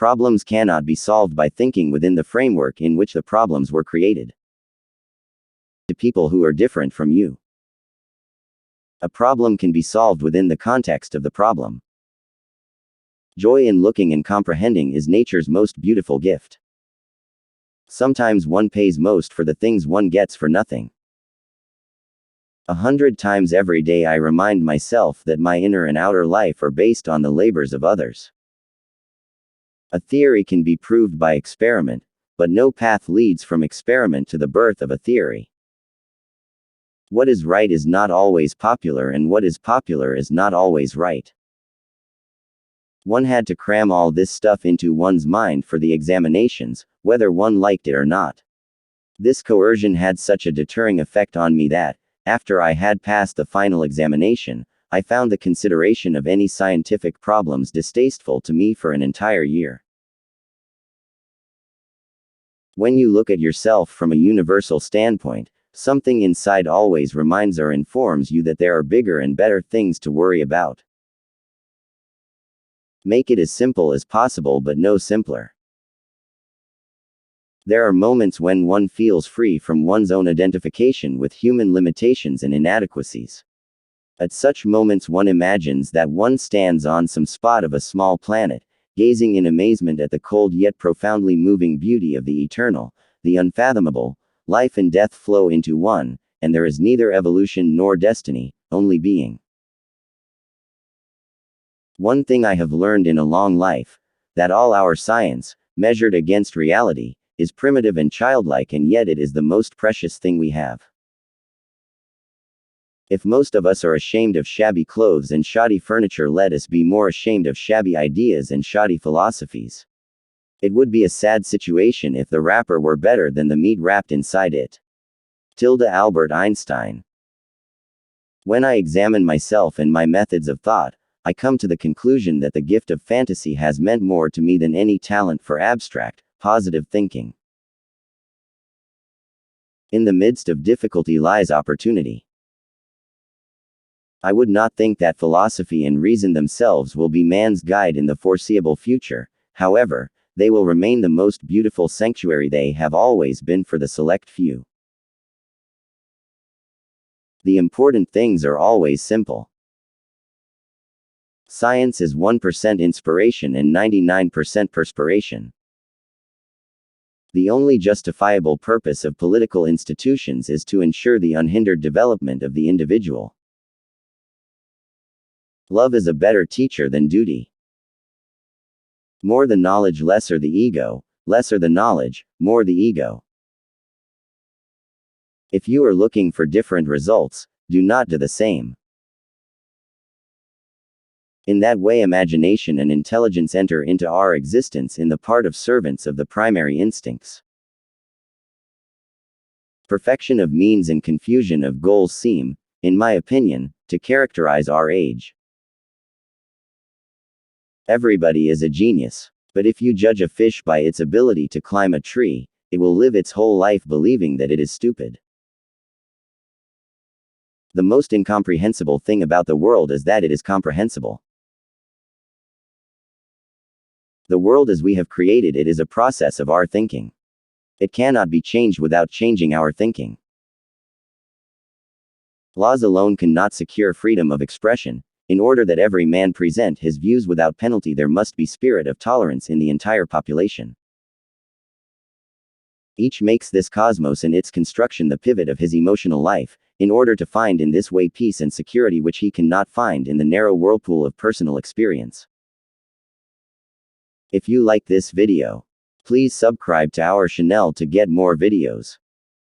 Problems cannot be solved by thinking within the framework in which the problems were created. To people who are different from you. A problem can be solved within the context of the problem. Joy in looking and comprehending is nature's most beautiful gift. Sometimes one pays most for the things one gets for nothing. 100 times every day I remind myself that my inner and outer life are based on the labors of others. A theory can be proved by experiment, but no path leads from experiment to the birth of a theory. What is right is not always popular, and what is popular is not always right. One had to cram all this stuff into one's mind for the examinations, whether one liked it or not. This coercion had such a deterring effect on me that, after I had passed the final examination, I found the consideration of any scientific problems distasteful to me for an entire year. When you look at yourself from a universal standpoint, something inside always reminds or informs you that there are bigger and better things to worry about. Make it as simple as possible, but no simpler. There are moments when one feels free from one's own identification with human limitations and inadequacies. At such moments one imagines that one stands on some spot of a small planet, gazing in amazement at the cold yet profoundly moving beauty of the eternal, the unfathomable. Life and death flow into one, and there is neither evolution nor destiny, only being. One thing I have learned in a long life, that all our science, measured against reality, is primitive and childlike, and yet it is the most precious thing we have. If most of us are ashamed of shabby clothes and shoddy furniture, let us be more ashamed of shabby ideas and shoddy philosophies. It would be a sad situation if the wrapper were better than the meat wrapped inside it. Albert Einstein. When I examine myself and my methods of thought, I come to the conclusion that the gift of fantasy has meant more to me than any talent for abstract, positive thinking. In the midst of difficulty lies opportunity. I would not think that philosophy and reason themselves will be man's guide in the foreseeable future. However, they will remain the most beautiful sanctuary they have always been for the select few. The important things are always simple. Science is 1% inspiration and 99% perspiration. The only justifiable purpose of political institutions is to ensure the unhindered development of the individual. Love is a better teacher than duty. More the knowledge, lesser the ego; lesser the knowledge, more the ego. If you are looking for different results, do not do the same. In that way, imagination and intelligence enter into our existence in the part of servants of the primary instincts. Perfection of means and confusion of goals seem, in my opinion, to characterize our age. Everybody is a genius. But if you judge a fish by its ability to climb a tree, it will live its whole life believing that it is stupid. The most incomprehensible thing about the world is that it is comprehensible. The world as we have created it is a process of our thinking. It cannot be changed without changing our thinking. Laws alone cannot secure freedom of expression. In order that every man present his views without penalty, there must be spirit of tolerance in the entire population. Each makes this cosmos and its construction the pivot of his emotional life, in order to find in this way peace and security which he cannot find in the narrow whirlpool of personal experience. If you like this video, please subscribe to our channel to get more videos.